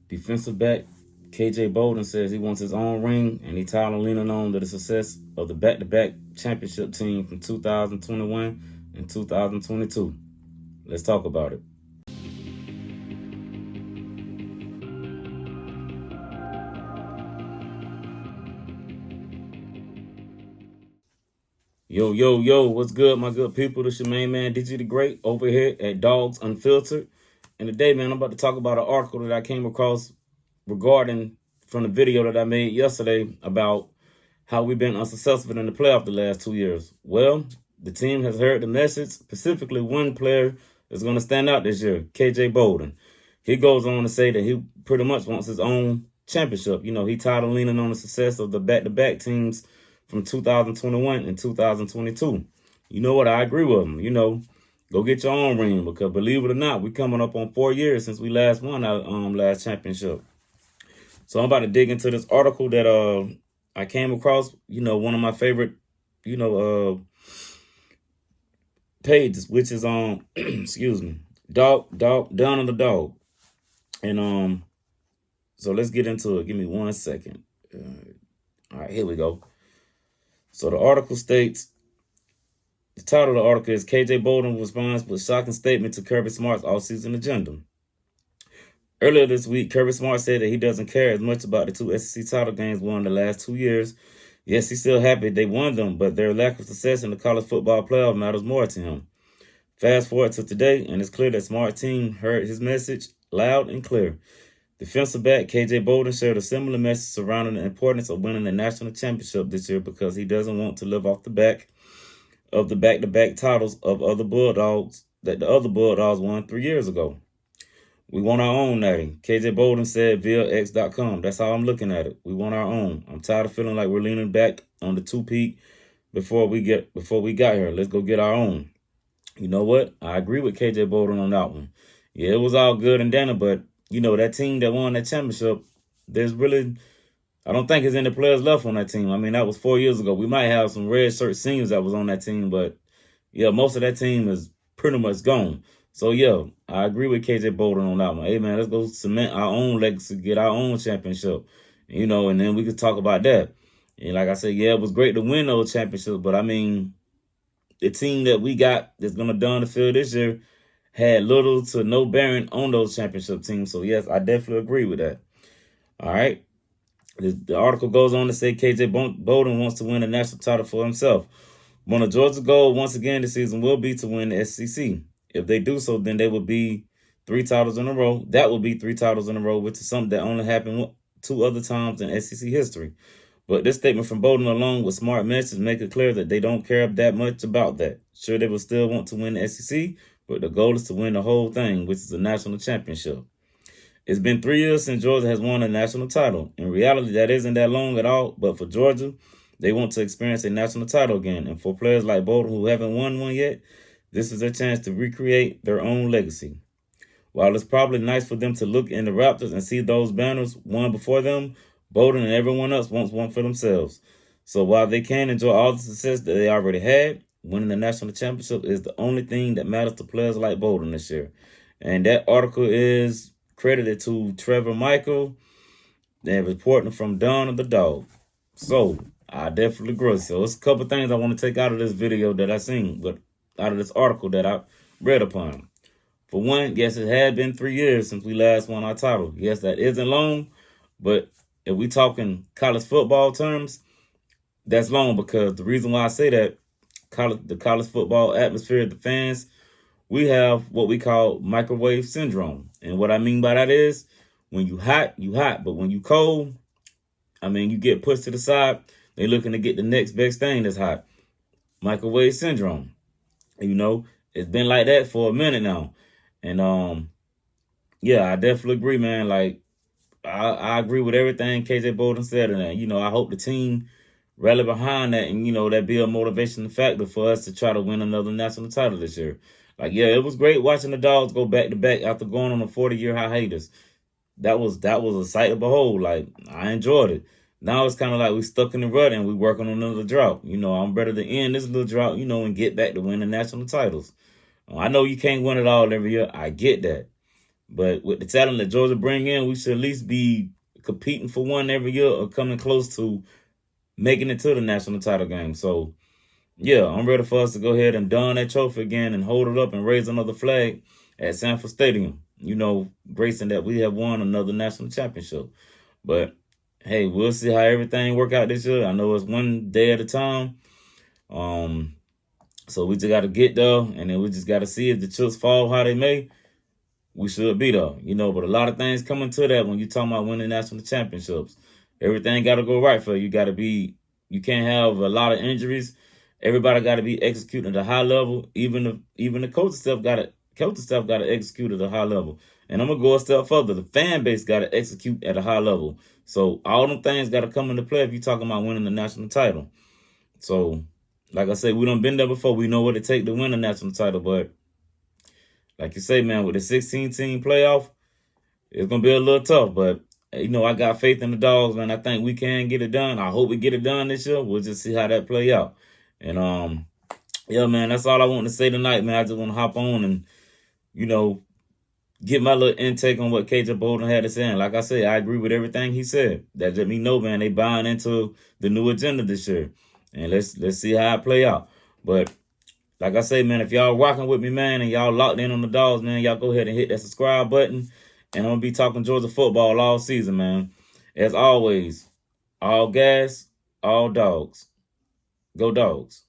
Defensive back KJ Bolden says he wants his own ring, and he's tired of leaning on to the success of the back-to-back championship team from 2021 and 2022. Let's talk about it. Yo, yo, yo, what's good, my good people? This your main man, DG the Great, over here at Dawgs Unfiltered. And today, man, I'm about to talk about an article that I came across regarding from the video that I made yesterday about how we've been unsuccessful in the playoff the last 2 years. Well, the team has heard the message. Specifically, one player is going to stand out this year, KJ Bolden. He goes on to say that he pretty much wants his own championship. You know, he tired of leaning on the success of the back-to-back teams from 2021 and 2022. You know what? I agree with him. You know, go get your own ring, because believe it or not, we're coming up on 4 years since we last won our last championship. So I'm about to dig into this article that I came across. You know, one of my favorite, pages, which is on excuse me, Down on the Dog. And so let's get into it. Give me 1 second. All right, here we go. So the article states, the title of the article is KJ Bolden responds with shocking statement to Kirby Smart's offseason agenda. Earlier this week, Kirby Smart said that he doesn't care as much about the 2 SEC title games won the last 2 years. Yes, he's still happy they won them, but their lack of success in the college football playoff matters more to him. Fast forward to today, and it's clear that Smart's team heard his message loud and clear. Defensive back KJ Bolden shared a similar message surrounding the importance of winning the national championship this year, because he doesn't want to live off the back of the back-to-back titles of other Bulldogs that the other Bulldogs won 3 years ago. We want our own, Natty, KJ Bolden said via X.com. That's how I'm looking at it. We want our own. I'm tired of feeling like we're leaning back on the two-peat before we got here. Let's go get our own. You know what? I agree with KJ Bolden on that one. Yeah, it was all good and dandy, but you know, that team that won that championship, I don't think there's any players left on that team. I mean, that was 4 years ago. We might have some red shirt seniors that was on that team, but yeah, most of that team is pretty much gone. So yeah, I agree with KJ Bolden on that one. Hey man, let's go cement our own legacy, get our own championship, you know, and then we could talk about that. And like I said, yeah, it was great to win those championships, but I mean, the team that we got that's gonna don the field this year had little to no bearing on those championship teams. So yes, I definitely agree with that. All right. The article goes on to say KJ Bolden wants to win a national title for himself. One of Georgia's goal once again this season will be to win the SEC. If they do so, then they will be 3 titles in a row. That will be 3 titles in a row, which is something that only happened 2 other times in SEC history. But this statement from Bolden, along with smart messages, make it clear that they don't care that much about that. Sure, they will still want to win the SEC, but the goal is to win the whole thing, which is a national championship. It's been 3 years since Georgia has won a national title. In reality, that isn't that long at all, but for Georgia, they want to experience a national title again. And for players like Bolden who haven't won one yet, this is their chance to recreate their own legacy. While it's probably nice for them to look in the Raptors and see those banners won before them, Bolden and everyone else wants one for themselves. So while they can enjoy all the success that they already had, winning the national championship is the only thing that matters to players like Bolden this year. And that article is credited to Trevor Michael and reporting from Dawn of the Dog. So I definitely agree. So it's a couple things I want to take out of this video that I seen, but out of this article that I read upon. For one, yes, it had been 3 years since we last won our title. Yes, that isn't long, but if we talking college football terms, that's long, because the reason why I say that, the college football atmosphere, the fans, we have what we call microwave syndrome. And what I mean by that is, when you hot, but when you cold, I mean, you get pushed to the side, they looking to get the next best thing that's hot. Microwave syndrome. You know, it's been like that for a minute now. And yeah, I definitely agree, man. Like, I agree with everything KJ Bolden said, and you know, I hope the team rally behind that, and you know, that be a motivation factor for us to try to win another national title this year. Like, yeah, it was great watching the Dogs go back to back after going on a 40-year hiatus. That was a sight to behold. Like, I enjoyed it. Now it's kind of like we stuck in the rut and we working on another drought. You know, I'm ready to end this little drought, you know, and get back to winning national titles. I know you can't win it all every year. I get that. But with the talent that Georgia bring in, we should at least be competing for one every year or coming close to making it to the national title game. So, yeah, I'm ready for us to go ahead and don that trophy again and hold it up and raise another flag at Sanford Stadium. Gracing that we have won another national championship. But, hey, we'll see how everything work out this year. I know it's one day at a time. So we just got to get there, and then we just got to see if the chips fall how they may. We should be there, but a lot of things coming to that when you're talking about winning national championships. Everything got to go right for you. You can't have a lot of injuries. Everybody got to be executing at a high level. Even the coaching staff got to execute at a high level. And I'm gonna go a step further. The fan base got to execute at a high level. So all them things got to come into play if you're talking about winning the national title. So, like I said, we done been there before. We know what it takes to win a national title, but like you say, man, with the 16-team playoff, it's going to be a little tough. But, I got faith in the Dawgs, man. I think we can get it done. I hope we get it done this year. We'll just see how that play out. And, yeah, man, that's all I want to say tonight, man. I just want to hop on and, get my little intake on what KJ Bolden had to say. And like I said, I agree with everything he said. That let me know, man, they buying into the new agenda this year. And let's see how it play out. But like I say, man, if y'all rocking with me, man, and y'all locked in on the Dawgs, man, y'all go ahead and hit that subscribe button. And I'm going to be talking Georgia football all season, man. As always, all gas, all dogs. Go Dawgs.